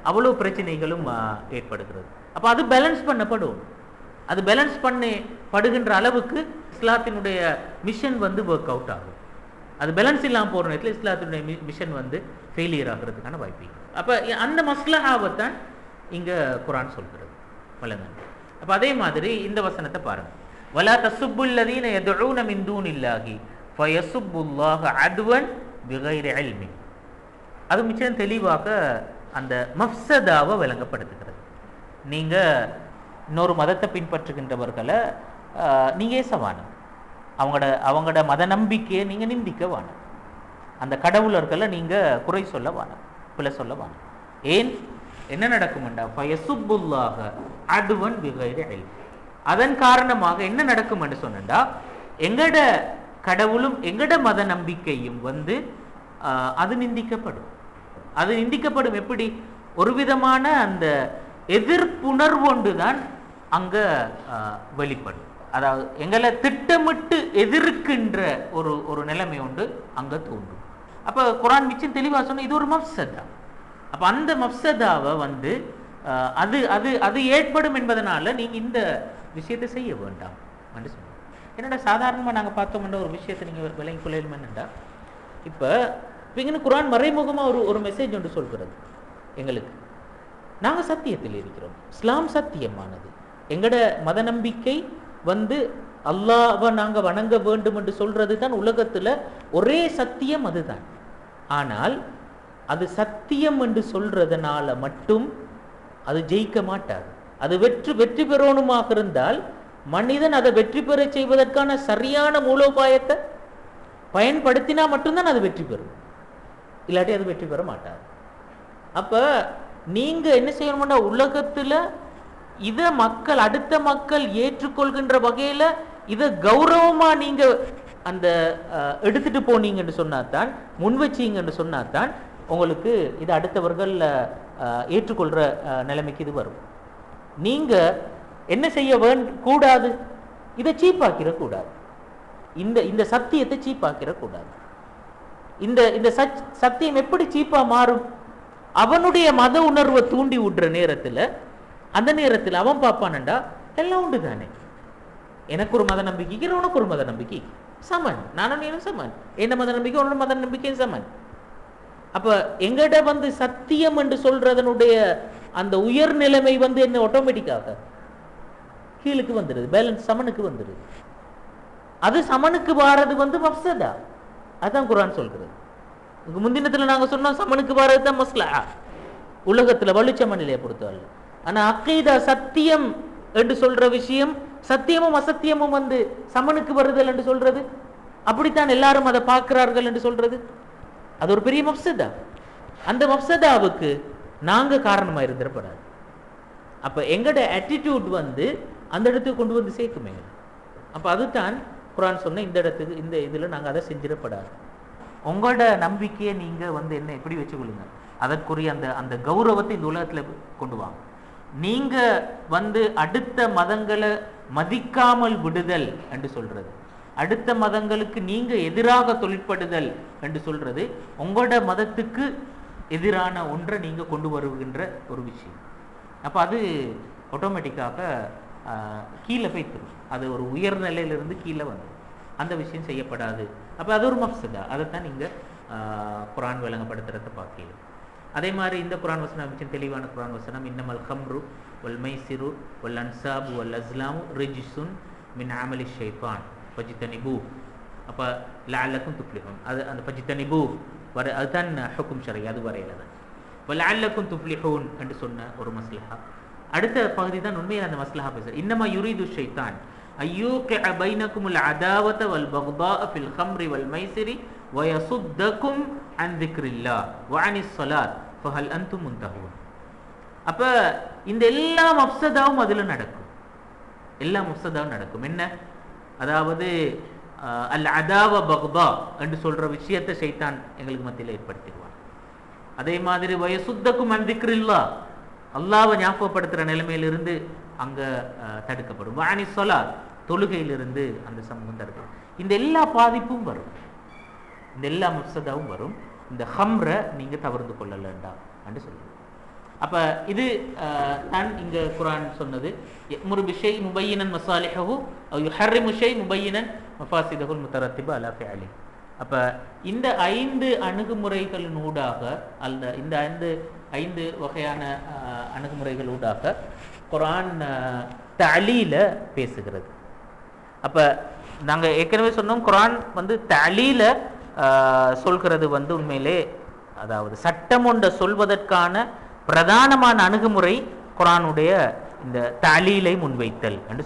அவ்வளவு பிரச்சனைகளும் ஏற்படுகிறது. அப்ப அது பேலன்ஸ் பண்ணப்படும். அது பேலன்ஸ் படுகின்ற அளவுக்கு இஸ்லாத்தினுடைய மிஷன் ஒர்க் அவுட் ஆகும். அது பேலன்ஸ் இல்லாமல் போகிற நேரத்தில் இஸ்லாத்தினுடைய மிஷன் ஃபெயிலியர் ஆகிறதுக்கான வாய்ப்பு. அப்போ அந்த மஸ்லஹாவை தான் இங்க குர்ஆன் சொல்கிறது வழங்க. அப்ப அதே மாதிரி இந்த வசனத்தை பாருங்க, வலா தசுப்புல்லதீன யதுஊன மின் தூனில்லாஹி ஃபயசுப்புல்லாஹ அத்வன் பிகைரி இல்மின். அது மிச்சம் தெளிவாக அந்த மஃப்சதாவை விளங்கப்படுத்துகிறது. நீங்க இன்னொரு மதத்தை பின்பற்றுகின்றவர்களை நீங்க ஏசவானம், அவங்களோட மத நம்பிக்கையை நீங்க நிந்திக்க வானம், அந்த கடவுளர்களை நீங்க குறை சொல்ல வானம், பிழை சொல்ல வானம். ஏன் என்ன நடக்கும்டா, ஃபயசுப்புல்லாஹ அத்வன் பிகைரி இல்ம். அதன் காரணமாக என்ன நடக்கும் என்று சொன்னா, எங்கட கடவுளும் எங்கட மத நம்பிக்கையும் அது நிந்திக்கப்படும். அது நிந்திக்கப்படும் எப்படி? ஒரு விதமான அந்த எதிர்ப்புணர்வு ஒன்றுதான் அங்க வெளிப்படும். அதாவது எங்களை திட்டமிட்டு எதிர்க்கின்ற ஒரு நிலைமை ஒன்று அங்க தோன்றும். அப்ப குர்ஆன் மிச்சம் தெளிவா சொன்ன இது ஒரு மஃப்சதா. அப்ப அந்த மஃப்சதாவை அது அது அது ஏற்படும் என்பதனால நீங்க இந்த விஷயத்தை செய்ய வேண்டாம் என்று சொன்னோம். என்னடா சாதாரணமாக நாங்கள் பார்த்தோம்ன்ற ஒரு விஷயத்தை நீங்கள் விளங்கி கொள்ளணும் என்னண்டா, இப்போ இங்கே குர்ஆன் மறைமுகமாக ஒரு மெசேஜ் ஒன்று சொல்கிறது எங்களுக்கு. நாங்கள் சத்தியத்தில் இருக்கிறோம், இஸ்லாம் சத்தியமானது, எங்களோட மத நம்பிக்கை அல்லாஹ்வை நாங்கள் வணங்க வேண்டும் என்று சொல்றது தான் உலகத்தில் ஒரே சத்தியம் அதுதான். ஆனால் அது சத்தியம் என்று சொல்றதுனால மட்டும் அது ஜெயிக்க மாட்டாது. அது வெற்றி பெறணுமாக இருந்தால் மனிதன் அதை வெற்றி பெற செய்வதற்கான சரியான மூலோபாயத்தை பயன்படுத்தினா மட்டும்தான் அது வெற்றி பெறும், இல்லாட்டி அது வெற்றி பெற மாட்டாது. அப்ப நீங்க என்ன செய்யணும்னா, உலகத்துல இத அடுத்த மக்கள் ஏற்றுக்கொள்கின்ற வகையில இத கௌரவமா நீங்க அந்த எடுத்துட்டு போனீங்கன்னு சொன்னாதான், முன் வச்சீங்கன்னு சொன்னாதான் உங்களுக்கு இது அடுத்தவர்கள் ஏற்றுக்கொள்ற நிலைமைக்கு இது வரும். நீங்க என்ன செய்ய கூடாது, இதை சீப்பாக்கிற கூடாது, இந்த சத்தியத்தை சீப்பாக்கிற கூடாது. இந்த சத்தியம் எப்படி சீப்பா மாறும்? அவனுடைய மத உணர்வை தூண்டி விடுற நேரத்தில், அந்த நேரத்தில் அவன் பார்ப்பானண்டா எல்லாம் உண்டு தானே, எனக்கு ஒரு மத நம்பிக்கை, உனக்கு ஒரு மத நம்பிக்கை சமன், நானும் நீனும் சமன், என்ன மத நம்பிக்கை உன்னோட மத நம்பிக்கையும் சமன். அப்ப எங்கிட்ட சத்தியம் என்று சொல்றதனுடைய அந்த உயர் நிலைமை என்ன ஆட்டோமேட்டிக்காக கீழுக்கு வந்துடுது, பேலன்ஸ் சமனுக்கு வந்துடுது. அது சமனுக்கு வாரது மஃப்சதா. அதான் குர்ஆன் சொல்கிறது. முந்தினத்துல நாங்க சொன்னோம் சமனுக்கு வாரது தான் மஸ்லஹா உலகத்துல வலுச்சம நிலையை பொறுத்தவரை. ஆனா அக்கீதா சத்தியம் என்று சொல்ற விஷயம், சத்தியமும் அசத்தியமும் சமனுக்கு வருதல் என்று சொல்றது, அப்படித்தான் எல்லாரும் அதை பார்க்கிறார்கள் என்று சொல்றது, அது ஒரு பெரிய மஃப்சதா. அந்த மஃப்சதாவுக்கு நாங்க காரணமா இருந்துடப்படாது. அப்ப எங்கட ஆட்டிடியூட் அந்த இடத்துக்கு கொண்டு சேர்க்குமே. அப்ப அதுதான் குர்ஆன் சொன்ன இந்த இடத்துக்கு, இந்த இதுல நாங்க அதை செஞ்சிடப்படாது. உங்களோட நம்பிக்கையை நீங்க என்ன எப்படி வச்சுக்கொள்ளுங்க, அதற்குரிய அந்த கௌரவத்தை இந்த உலகத்துல கொண்டு வாங்க. நீங்க அடுத்த மதங்களை மதிக்காமல் விடுதல் என்று சொல்றது, அடுத்த மதங்களுக்கு நீங்க எதிராக தொழிற்படுதல் என்று சொல்றது, உங்களோட மதத்துக்கு எதிரான ஒன்றை நீங்க கொண்டு வருகின்ற ஒரு விஷயம். அப்ப அது ஆட்டோமேட்டிக்காக கீழே போய்த்தரும், அது ஒரு உயர்நிலையிலிருந்து கீழே அந்த விஷயம் செய்யப்படாது. அப்ப அது ஒரு மஃப்சதா. அதைத்தான் நீங்க குர்ஆன் விளங்கப்படுத்துறத பார்க்கல. அதே மாதிரி இந்த குர்ஆன் வசனம் தெளிவான குர்ஆன் வசனம், இன்னமல் ஹம்ரு வல் மைசிரு வல் அன்சாபு வல் அஸ்லாமு ரிஜ்சுன் மின் அமலி ஷைத்தான் ஃபஜ்தனிபு. அப்ப லஅல்லக்கும் துஃப்லிஹூன், அது அந்த ஃபஜ்தனிபு வர அதுதான் ஹுக்கும் ஷரஈ, அது வரையில தான் வலஅல்லக்கும் துஃப்லிஹூன் என்று சொன்ன ஒரு மஸ்லஹா. அடுத்த பகுதி தான் உண்மையில் அந்த மஸ்லஹா பேசுற, இன்னமா யுரீது ஷைத்தான் அய்யூகிஅ பைனகுமுல் அதாவத வல் பக்தாஅ ஃபில் ஹம்ரி வல் மைசிரி வயசுத்தகும் அன் திக்ரில்லாஹ் வ அனிஸ் ஸலாத் ஃபஹல் அன்தும் முன்தஹூன். அப்ப இந்த எல்லா மஃப்சதாவும் அதுல நடக்கும், எல்லா மஃப்சதாவும் நடக்கும். என்ன அதாவது அல் அதாவ பக்தா என்று சொல்ற விஷயத்தை ஷைத்தான் எங்களுக்கு மத்தியில் ஏற்படுத்திடுவான். அதே மாதிரி வயசுத்தகும் அன் திக்ரில்லாஹ், அல்லாஹ்வை ஞாபகப்படுத்துற நிலைமையிலிருந்து அங்க தடுக்கப்படும். வ அனிஸ் ஸலாத், தொழுகையிலிருந்து அந்த சமூகம் தடுக்கும். இந்த எல்லா பாதிப்பும் வரும், இந்த எல்லா மஃப்சதாவும் வரும். இந்த ஹம்ரை நீங்க தவிர்த்து கொள்ளலண்டா என்று சொல்லுங்க. அப்ப இது தான் இங்க குர்ஆன் சொன்னது, யஅ்முரு பிஷை முபையினன் மஸாலிஹஹு அவ் யுஹர்ரிமு ஷை முபையினன் மஃபாசிதஹுல் முத்தரத்திப அலா ஃபிஅலி. அப்ப இந்த 5 அணுகுமுறைகளின் ஊடாக இந்த 5 வகையான அணுகுமுறைகளூடாக குர்ஆன் தலீல பேசுகிறது. அப்போ நாங்கள் ஏற்கனவே சொன்னோம், குர்ஆன் வந்து தலீல சொல்கிறது வந்து உண்மையிலே அதாவது சட்டம் ஒன்றை சொல்வதற்கான பிரதானமான அணுகுமுறை குர்ஆனுடைய இந்த தலீலை முன்வைத்தல் என்று